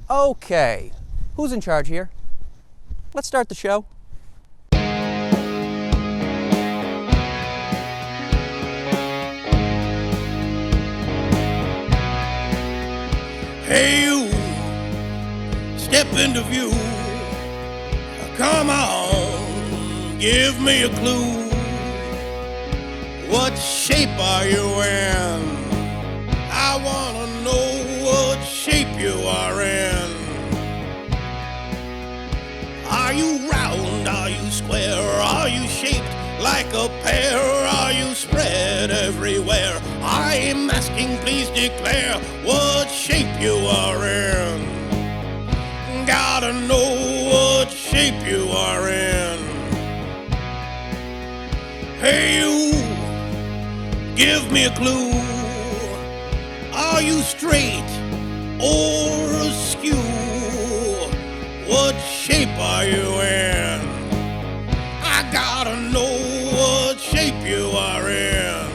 Okay, who's in charge here? Let's start the show. Hey you, step into view. Come on, give me a clue. What shape are you in? I wanna know what shape you are in. Are you round? Are you square? Are you shaped like a pear? Are you spread everywhere? I'm asking, please declare what shape you are in. Gotta know what shape you are in. Hey you, give me a clue. Are you straight or askew? What shape are you in? I gotta know what shape you are in.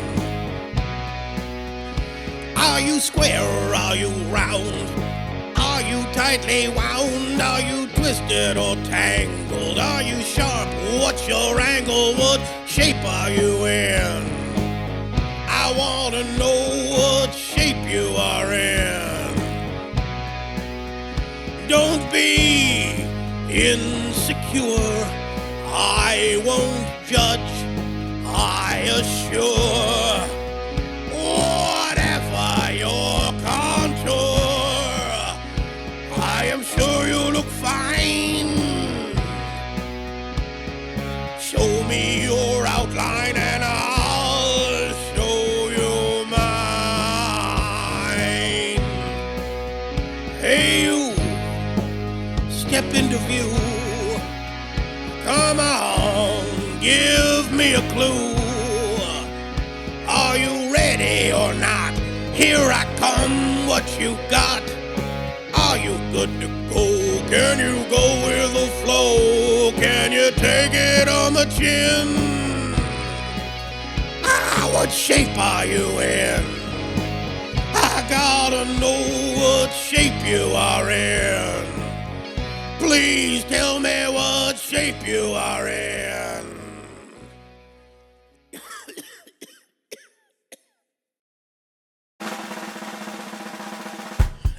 Are you square or are you round? Are you tightly wound? Are you twisted or tangled? Are you sharp? What's your angle? What shape are you in? I want to know what shape you are in. Don't be insecure. I won't judge, I assure. Whatever your contour, I am sure you look fine. Show me your outline and I'll show you mine. Hey you, step into view. Come on, give me a clue. Are you ready or not? Here I come, what you got? Are you good to go? Can you go with the flow? Can you take it on the chin? What shape are you in? I gotta know what shape you are in. Please tell me what shape you are in.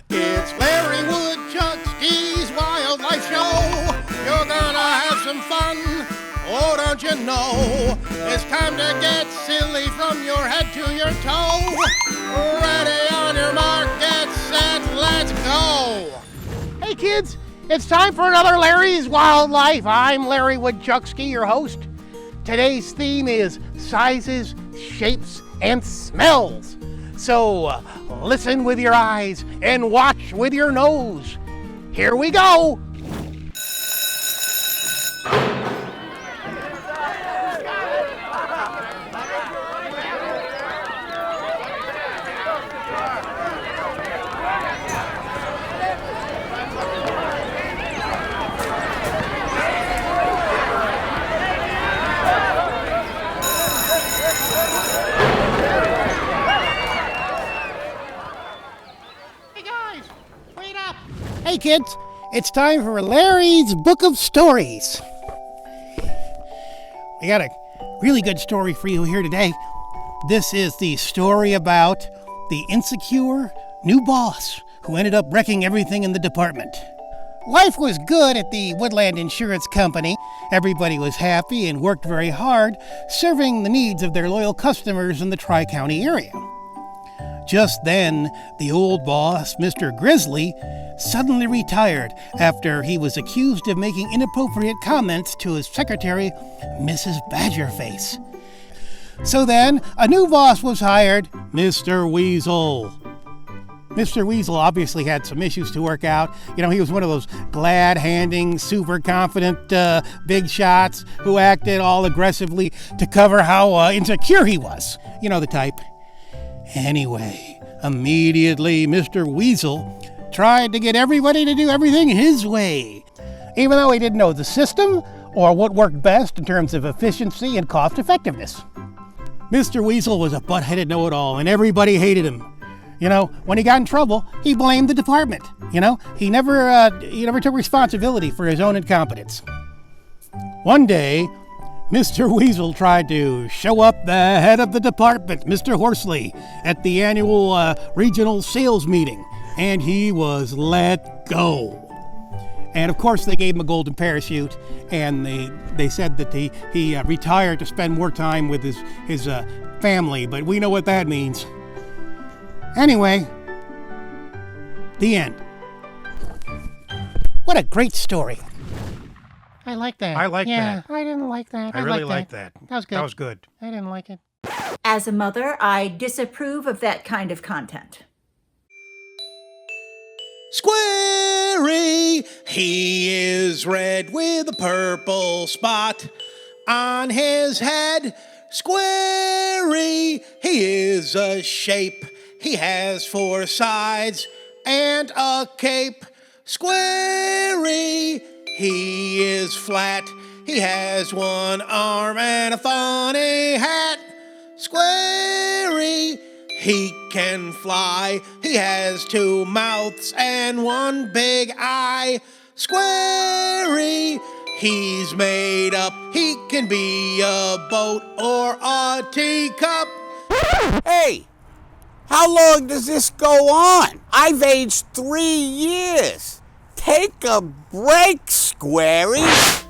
It's Larry Woodchuck's Wildlife Show. You're gonna have some fun, oh don't you know? It's time to get silly from your head to your toe. Ready on your mark, get set, let's go. Hey kids, it's time for another Larry's Wildlife. I'm Larry Woodchucksky, your host. Today's theme is sizes, shapes, and smells. So listen with your eyes and watch with your nose. Here we go. Hey kids, it's time for Larry's Book of Stories. We got a really good story for you here today. This is the story about the insecure new boss who ended up wrecking everything in the department. Life was good at the Woodland Insurance Company. Everybody was happy and worked very hard, serving the needs of their loyal customers in the Tri-County area. Just then, the old boss, Mr. Grizzly, suddenly retired after he was accused of making inappropriate comments to his secretary, Mrs. Badgerface. So then, a new boss was hired, Mr. Weasel. Mr. Weasel obviously had some issues to work out. You know, he was one of those glad-handing, super confident big shots who acted all aggressively to cover how insecure he was. You know the type. Anyway, immediately Mr. Weasel tried to get everybody to do everything his way, even though he didn't know the system or what worked best in terms of efficiency and cost effectiveness. Mr. Weasel was a butt-headed know-it-all, and everybody hated him. You know, when he got in trouble, he blamed the department. You know, he never took responsibility for his own incompetence. One day, Mr. Weasel tried to show up the head of the department, Mr. Horsley, at the annual regional sales meeting, and he was let go. And of course, they gave him a golden parachute, and they said that he retired to spend more time with his family, but we know what that means. Anyway, the end. What a great story. I like that. I like that. I didn't like that. I really like that. That was good. That was good. I didn't like it. As a mother, I disapprove of that kind of content. Squarey, he is red with a purple spot on his head. Squarey, he is a shape. He has 4 sides and a cape. Squarey, he is flat. He has 1 arm and a funny hat. Squarey, he can fly. He has 2 mouths and 1 big eye. Squarey, he's made up. He can be a boat or a teacup. Hey, how long does this go on? I've aged 3 years. Take a break, Squarey.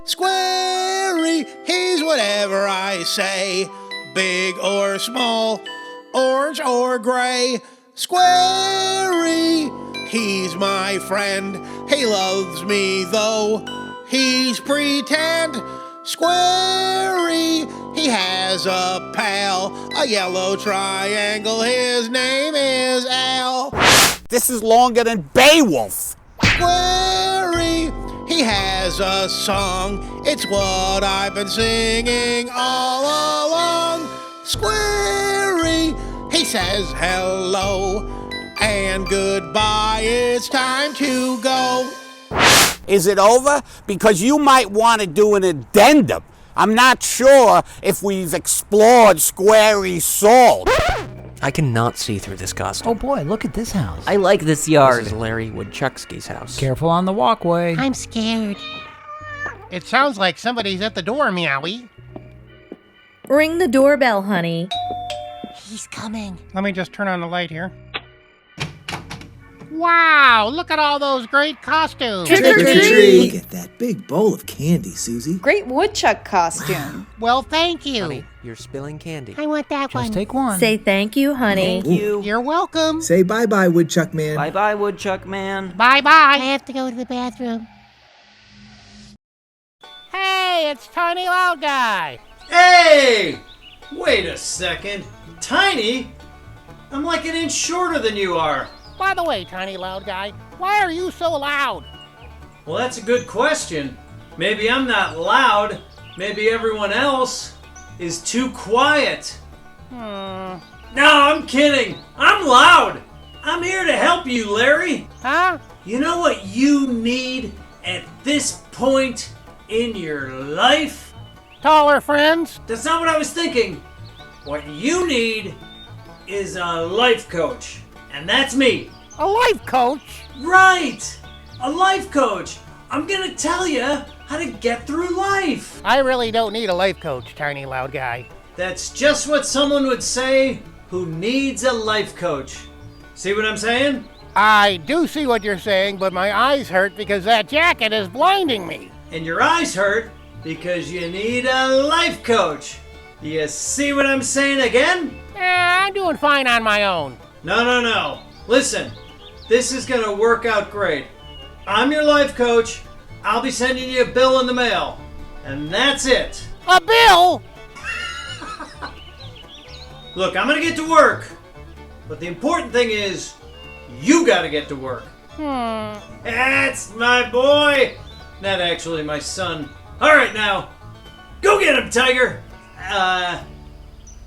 Squarey, he's whatever I say. Big or small, orange or gray. Squarey, he's my friend. He loves me though he's pretend. Squarey, he has a pal, a yellow triangle. His name is Al. This is longer than Beowulf. Squarey, he has a song. It's what I've been singing all along. Squarey, he says hello and goodbye. It's time to go. Is it over? Because you might want to do an addendum. I'm not sure if we've explored Squarey's soul. I cannot see through this costume. Oh boy, look at this house. I like this yard. This is Larry Woodchucksky's house. Careful on the walkway. I'm scared. It sounds like somebody's at the door, Meowie. Ring the doorbell, honey. He's coming. Let me just turn on the light here. Wow, look at all those great costumes. Trick or treat! Look at that big bowl of candy, Susie. Great woodchuck costume. Well, thank you. Honey, you're spilling candy. I want that one. Just take one. Say thank you, honey. Thank you. You're welcome. Say bye-bye, Woodchuck Man. Bye-bye, Woodchuck Man. Bye-bye. I have to go to the bathroom. Hey, it's Tiny Loud Guy. Hey! Wait a second. Tiny? I'm like an inch shorter than you are. By the way, Tiny Loud Guy, why are you so loud? Well, that's a good question. Maybe I'm not loud. Maybe everyone else is too quiet. No, I'm kidding. I'm loud. I'm here to help you, Larry. Huh? You know what you need at this point in your life? Taller friends? That's not what I was thinking. What you need is a life coach. And that's me. A life coach? Right! A life coach. I'm gonna tell you how to get through life. I really don't need a life coach, Tiny Loud Guy. That's just what someone would say who needs a life coach. See what I'm saying? I do see what you're saying, but my eyes hurt because that jacket is blinding me. And your eyes hurt because you need a life coach. You see what I'm saying again? I'm doing fine on my own. No. Listen, this is gonna work out great. I'm your life coach. I'll be sending you a bill in the mail. And that's it. A bill? Look, I'm gonna get to work. But the important thing is, you gotta get to work. That's my boy. Not actually my son. All right, now. Go get him, Tiger.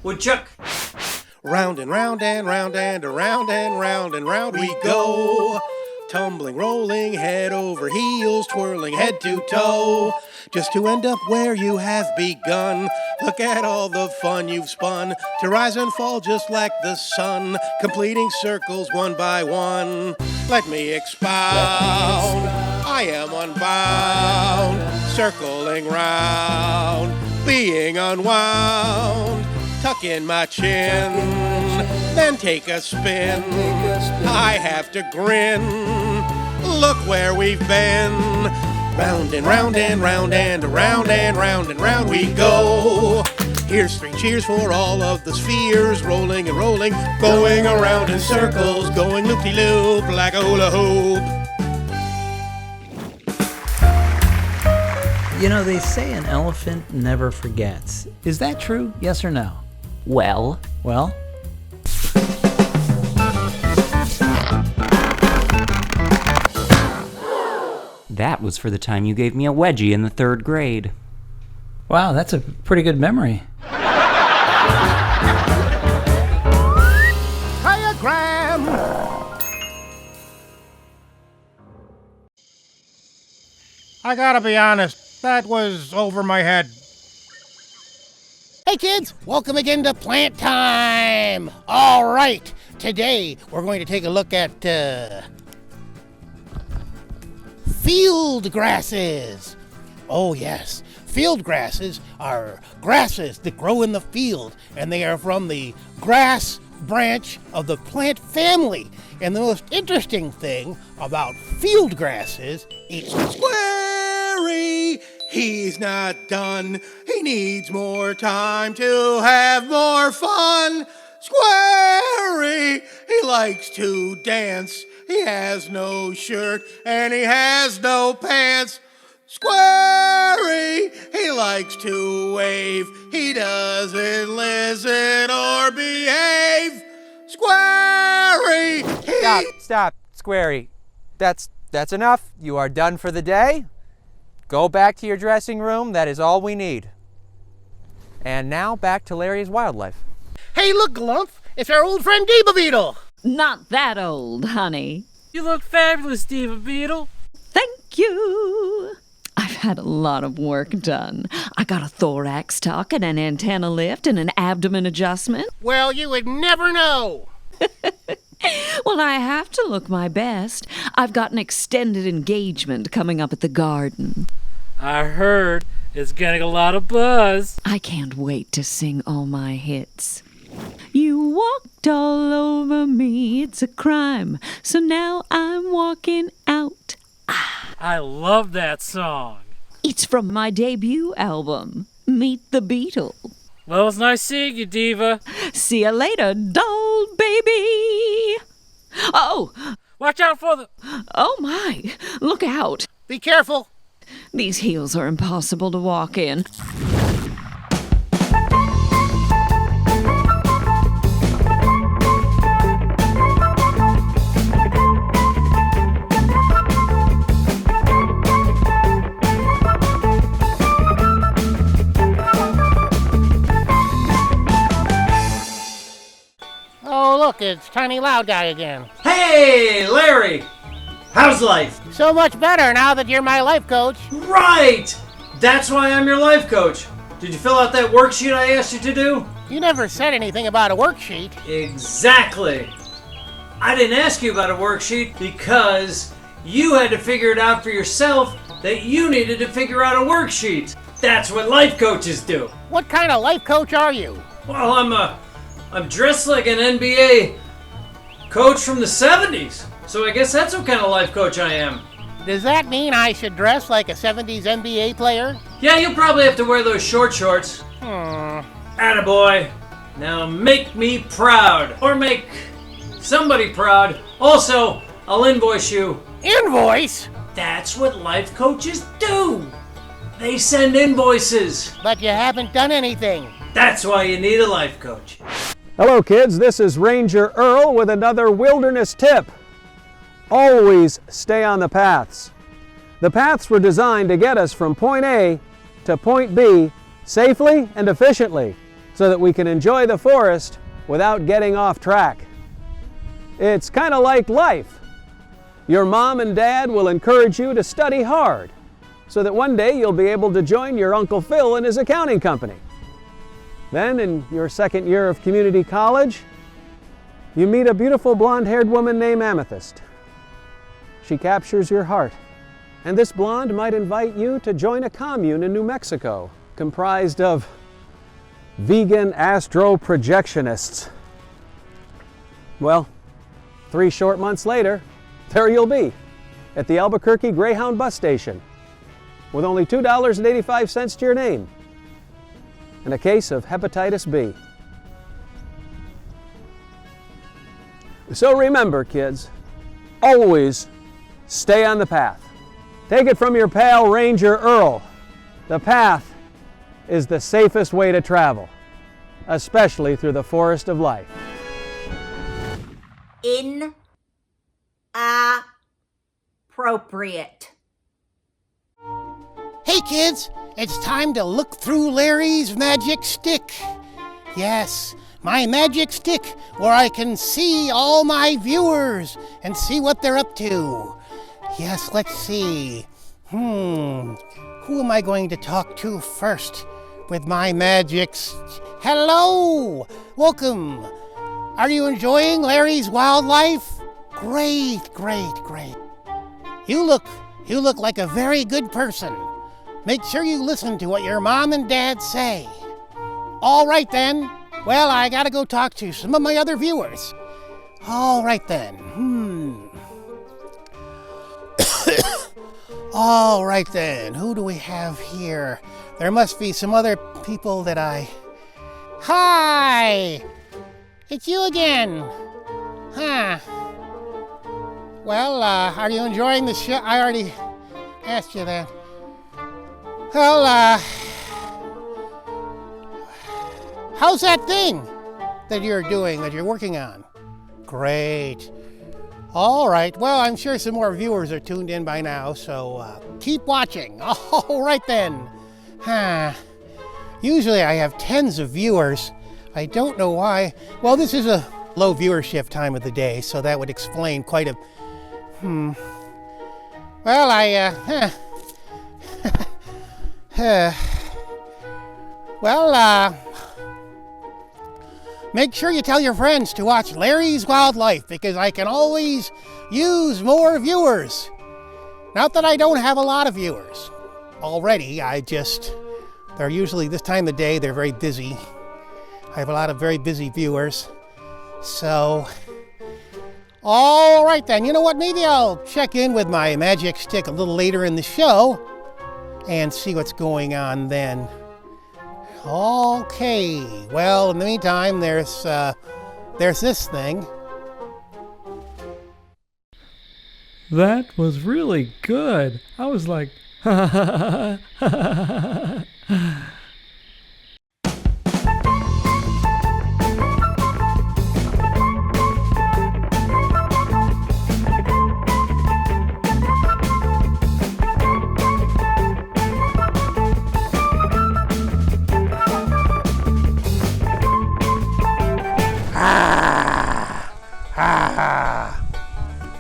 Woodchuck. Round and round and round and around and round and round we go. Tumbling, rolling, head over heels, twirling head to toe, just to end up where you have begun. Look at all the fun you've spun to rise and fall just like the sun, completing circles one by one. Let me expound. I am unbound, circling round, being unwound. Tuck in my chin, then take a spin. I have to grin. Look where we've been. Round and round and round and around and round and round we go. Here's 3 cheers for all of the spheres, rolling and rolling, going around in circles, going loop-de-loop like a hula hoop. You know, they say an elephant never forgets. Is that true? Yes or no? Well, Well, that was for the time you gave me a wedgie in the 3rd grade. wow, that's a pretty good memory. Diagram. I gotta be honest, that was over my head. Hey kids, welcome again to Plant Time. All right, today we're going to take a look at field grasses. Oh yes, field grasses are grasses that grow in the field, and they are from the grass branch of the plant family. And the most interesting thing about field grasses is Squarey, he's not done. He needs more time to have more fun. Squarey, he likes to dance. He has no shirt and he has no pants. Squarey, he likes to wave. He doesn't listen or behave. Squarey, Stop, Squarey. That's enough. You are done for the day. Go back to your dressing room. That is all we need. And now back to Larry's Wildlife. Hey, look, Glump, it's our old friend Diva Beetle. Not that old, honey. You look fabulous, Diva Beetle. Thank you. I've had a lot of work done. I got a thorax tuck and an antenna lift and an abdomen adjustment. Well, you would never know. Well, I have to look my best. I've got an extended engagement coming up at the garden. I heard it's getting a lot of buzz. I can't wait to sing all my hits. You walked all over me, it's a crime. So now I'm walking out. I love that song. It's from my debut album, Meet the Beetle. Well, it was nice seeing you, Diva. See you later, doll baby. Oh, Watch out for the... oh my, look out. Be careful. These heels are impossible to walk in. Oh, look, it's Tiny Loud Guy again. Hey, Larry! How's life? So much better now that you're my life coach. Right! That's why I'm your life coach. Did you fill out that worksheet I asked you to do? You never said anything about a worksheet. Exactly. I didn't ask you about a worksheet because you had to figure it out for yourself that you needed to figure out a worksheet. That's what life coaches do. What kind of life coach are you? Well, I'm dressed like an NBA coach from the 70s. So I guess that's what kind of life coach I am. Does that mean I should dress like a 70s NBA player? Yeah, you'll probably have to wear those short shorts. Attaboy. Now make me proud. Or make somebody proud. Also, I'll invoice you. Invoice? That's what life coaches do. They send invoices. But you haven't done anything. That's why you need a life coach. Hello kids, this is Ranger Earl with another wilderness tip. Always stay on the paths. The paths were designed to get us from point A to point B safely and efficiently so that we can enjoy the forest without getting off track. It's kind of like life. Your mom and dad will encourage you to study hard so that one day you'll be able to join your Uncle Phil in his accounting company. Then, in your second year of community college, you meet a beautiful blonde-haired woman named Amethyst. She captures your heart, and this blonde might invite you to join a commune in New Mexico, comprised of vegan astro-projectionists. Well, 3 short months later, there you'll be, at the Albuquerque Greyhound bus station, with only $2.85 to your name, and a case of hepatitis B. So remember, kids, always stay on the path. Take it from your pal Ranger Earl. The path is the safest way to travel, especially through the forest of life. Inappropriate. Hey kids, it's time to look through Larry's magic stick. Yes, my magic stick where I can see all my viewers and see what they're up to. Yes, let's see. Who am I going to talk to first with my magic Hello! Welcome! Are you enjoying Larry's Wildlife? Great, great, great. You look like a very good person. Make sure you listen to what your mom and dad say. All right then. Well, I gotta go talk to some of my other viewers. All right then. All right then. Who do we have here? There must be some other people that I... Hi! It's you again. Huh. Well, are you enjoying the show? I already asked you that. Well, how's that thing that you're doing, that you're working on? Great. All right. Well, I'm sure some more viewers are tuned in by now, so keep watching. All right then. Usually I have tens of viewers. I don't know why. Well, this is a low viewership time of the day, so that would explain quite a... Well, make sure you tell your friends to watch Larry's Wildlife, because I can always use more viewers. Not that I don't have a lot of viewers already, they're usually this time of day, they're very busy. I have a lot of very busy viewers. So, all right then, you know what, maybe I'll check in with my magic stick a little later in the show and see what's going on then. Okay, well, in the meantime, there's this thing. That was really good. I was like, ha ha ha ha.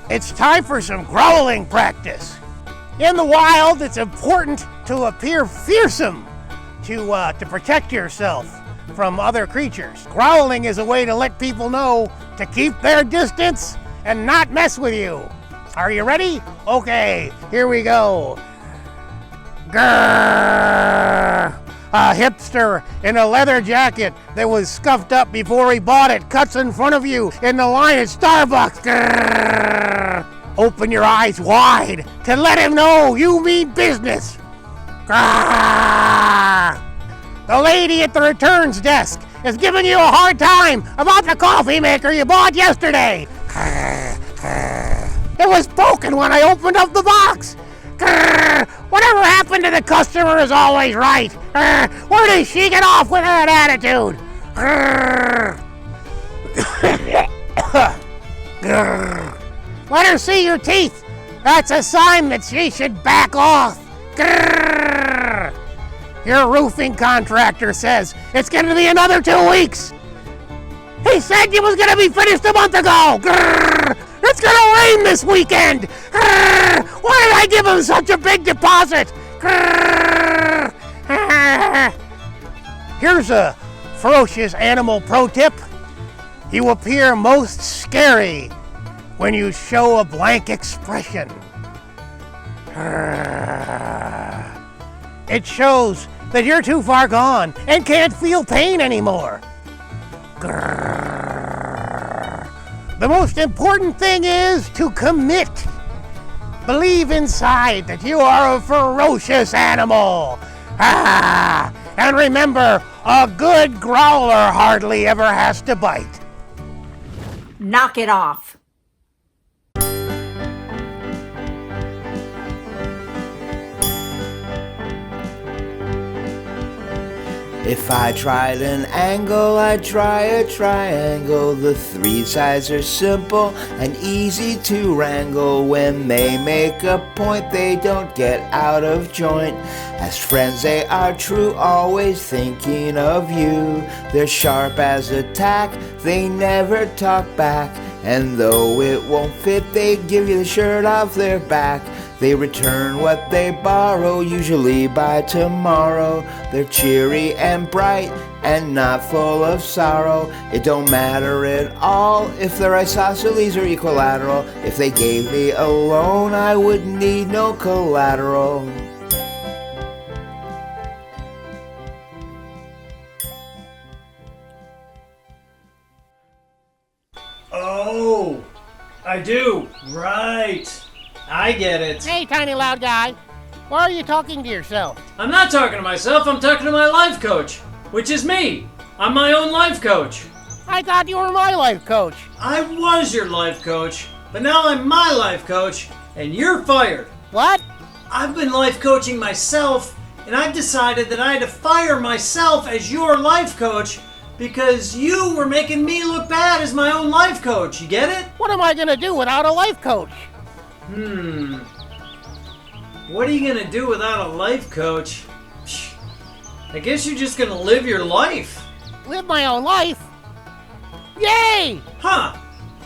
It's time for some growling practice. In the wild, it's important to appear fearsome, to protect yourself from other creatures. Growling is a way to let people know to keep their distance and not mess with you. Are you ready? Okay, here we go. Grrr! A hipster in a leather jacket that was scuffed up before he bought it cuts in front of you in the line at Starbucks. Grrr! Open your eyes wide to let him know you mean business. Grrr! The lady at the returns desk is giving you a hard time about the coffee maker you bought yesterday. Grrr! Grrr! It was broken when I opened up the box. Grrr! Whatever happened to the customer is always right. Grrr! Where does she get off with that attitude? Grrr! Grrr! Let her see your teeth. That's a sign that she should back off. Grrr! Your roofing contractor says it's going to be another 2 weeks. He said it was going to be finished a month ago. Grrr! It's going to rain this weekend. Grrr! Why did I give him such a big deposit? Grrr! Here's a Ferocious animal pro tip: you appear most scary when you show a blank expression. It shows that you're too far gone and can't feel pain anymore. The most important thing is to commit. Believe inside that you are a ferocious animal. And remember, a good growler hardly ever has to bite. Knock it off. If I tried an angle, I'd try a triangle. The three sides are simple and easy to wrangle. When they make a point, they don't get out of joint. As friends they are true, always thinking of you. They're sharp as a tack, they never talk back. And though it won't fit, they give you the shirt off their back. They return what they borrow, usually by tomorrow. They're cheery and bright and not full of sorrow. It don't matter at all if they're isosceles or equilateral. If they gave me a loan, I would need no collateral. Oh, I do. Right. I get it. Hey, tiny loud guy. Why are you talking to yourself? I'm not talking to myself, I'm talking to my life coach, which is me. I'm my own life coach. I thought you were my life coach. I was your life coach, but now I'm my life coach, and you're fired. What? I've been life coaching myself, and I've decided that I had to fire myself as your life coach because you were making me look bad as my own life coach. You get it? What am I gonna do without a life coach? What are you gonna do without a life coach? I guess you're just gonna live your life. Live my own life? Yay! Huh,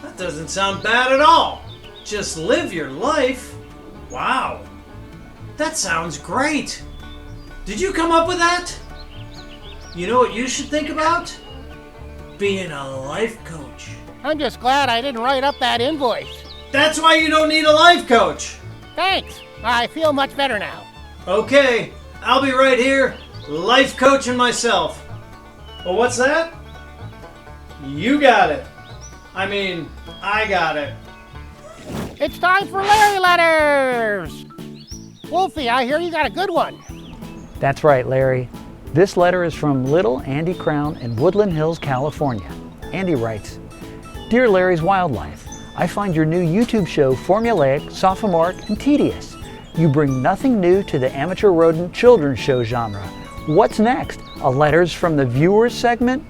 that doesn't sound bad at all. Just live your life? Wow, that sounds great. Did you come up with that? You know what you should think about? Being a life coach. I'm just glad I didn't write up that invoice. That's why you don't need a life coach. Thanks. I feel much better now. Okay, I'll be right here, life coaching myself. Well, what's that? You got it. I mean, I got it. It's time for Larry Letters! Wolfie, I hear you got a good one. That's right, Larry. This letter is from little Andy Crown in Woodland Hills, California. Andy writes, Dear Larry's Wildlife, I find your new YouTube show formulaic, sophomoric, and tedious. You bring nothing new to the amateur rodent children's show genre. What's next? A Letters from the Viewers segment?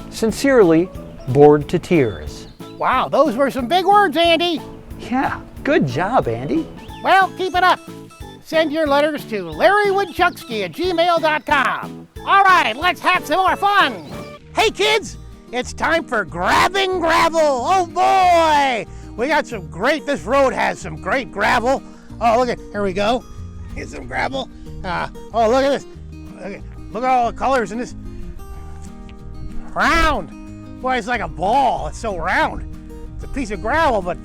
Sincerely, bored to tears. Wow, those were some big words, Andy. Yeah, good job, Andy. Well, keep it up. Send your letters to larrywoodchucksky@gmail.com. All right, let's have some more fun. Hey, kids, it's time for Grabbing Gravel. Oh, boy. We got some great, this road has some great gravel. Oh, look at, here we go. Here's some gravel. Oh, look at this. Look at all the colors in this. Round. Boy, it's like a ball. It's so round. It's a piece of gravel, but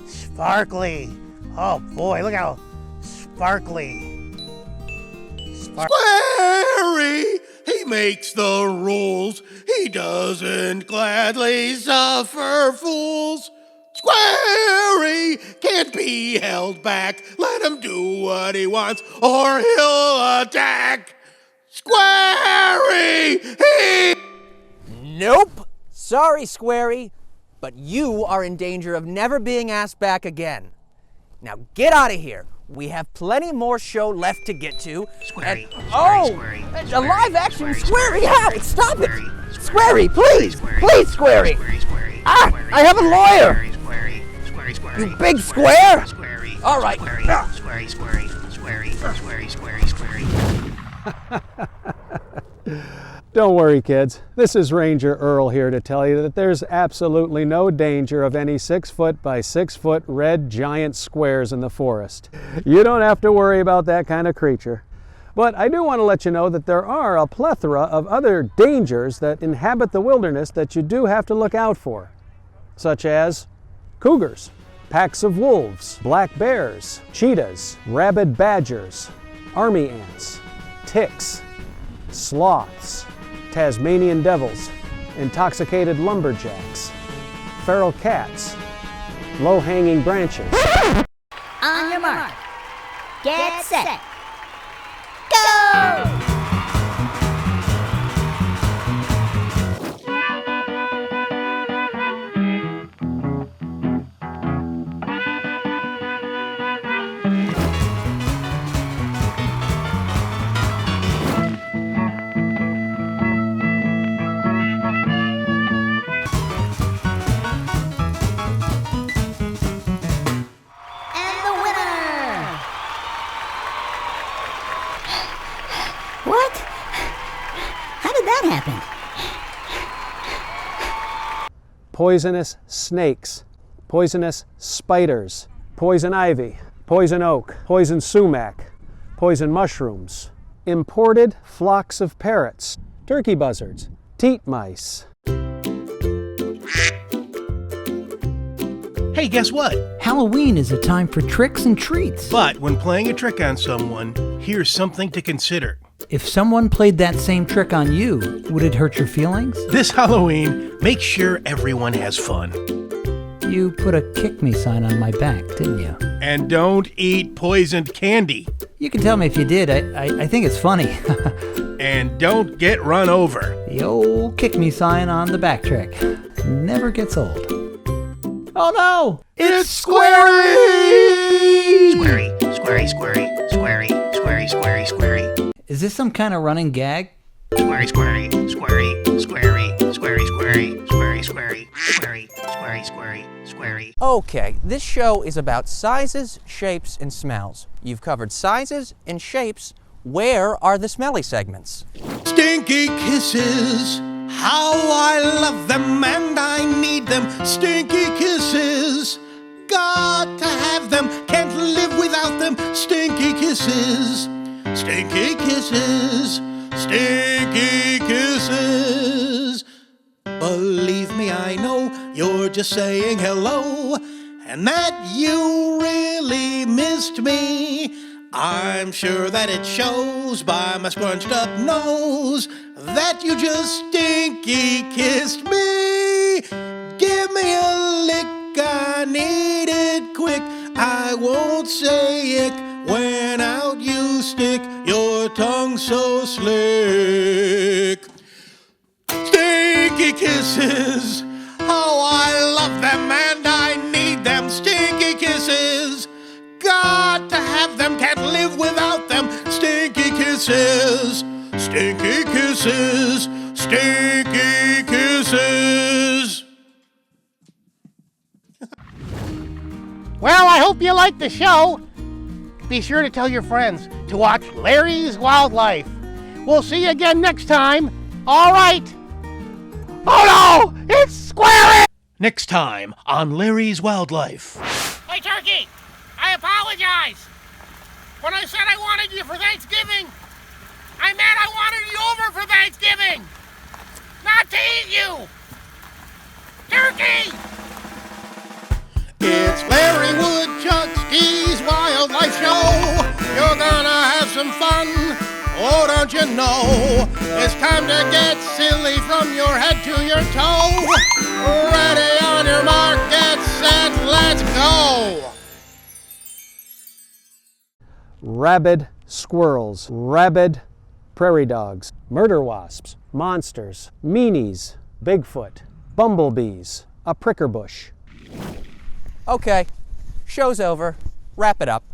sparkly. Oh boy, look how sparkly. Squarey, he makes the rules. He doesn't gladly suffer fools. Squarey can't be held back. Let him do what he wants or he'll attack. Squarey, he... Nope. Sorry, Squarey, but you are in danger of never being asked back again. Now get out of here. We have plenty more show left to get to. Squarey, Squarey, a live action Squarey. Hey, stop it. Squarey, please. Please, Squarey. I have a lawyer. You big square. All right. Don't worry, kids. This is Ranger Earl here to tell you that there's absolutely no danger of any 6-foot by 6-foot red giant squares in the forest. You don't have to worry about that kind of creature. But I do want to let you know that there are a plethora of other dangers that inhabit the wilderness that you do have to look out for, such as cougars, packs of wolves, black bears, cheetahs, rabid badgers, army ants, ticks, sloths, Tasmanian devils, intoxicated lumberjacks, feral cats, low-hanging branches. On your mark. Get set. Go! What? How did that happen? Poisonous snakes, poisonous spiders, poison ivy, poison oak, poison sumac, poison mushrooms, imported flocks of parrots, turkey buzzards, teat mice. Hey, guess what? Halloween is a time for tricks and treats. But when playing a trick on someone, here's something to consider. If someone played that same trick on you, would it hurt your feelings? This Halloween, make sure everyone has fun. You put a kick me sign on my back, didn't you? And don't eat poisoned candy. You can tell me if you did. I think it's funny. And don't get run over. The old kick me sign on the back trick never gets old. Oh no! It's Squarey! Squarey, squarey, squarey, squarey, squarey, squarey, squarey. Is this some kind of running gag? Squarey, squarey, squarey, squarey, squarey, squarey, squarey, squarey, squarey, squarey, squarey, squarey. Okay, this show is about sizes, shapes, and smells. You've covered sizes and shapes. Where are the smelly segments? Stinky kisses, how I love them and I need them. Stinky kisses, got to have them, can't live without them. Stinky kisses, stinky kisses, stinky kisses. Believe me, I know you're just saying hello and that you really missed me. I'm sure that it shows by my scrunched up nose that you just stinky kissed me. Give me a lick, I need it quick. I won't say ick when out you stick your tongue so slick. Stinky kisses, how I love them and I need them. Stinky kisses, got to have them, can't live without them. Stinky kisses, stinky kisses, stinky kisses. Well, I hope you liked the show. Be sure to tell your friends to watch Larry's Wildlife. We'll see you again next time. All right. Oh no! It's Squarey! Next time on Larry's Wildlife. Hey, Turkey! I apologize. When I said I wanted you for Thanksgiving, I meant I wanted you over for Thanksgiving, not to eat you. Turkey! It's Larry Woodchuck's D's Wildlife Show. You're gonna have some fun, oh don't you know? It's time to get silly from your head to your toe. Ready on your mark, get set, let's go. Rabid squirrels, rabid prairie dogs, murder wasps, monsters, meanies, Bigfoot, bumblebees, a pricker bush. Okay, show's over. Wrap it up.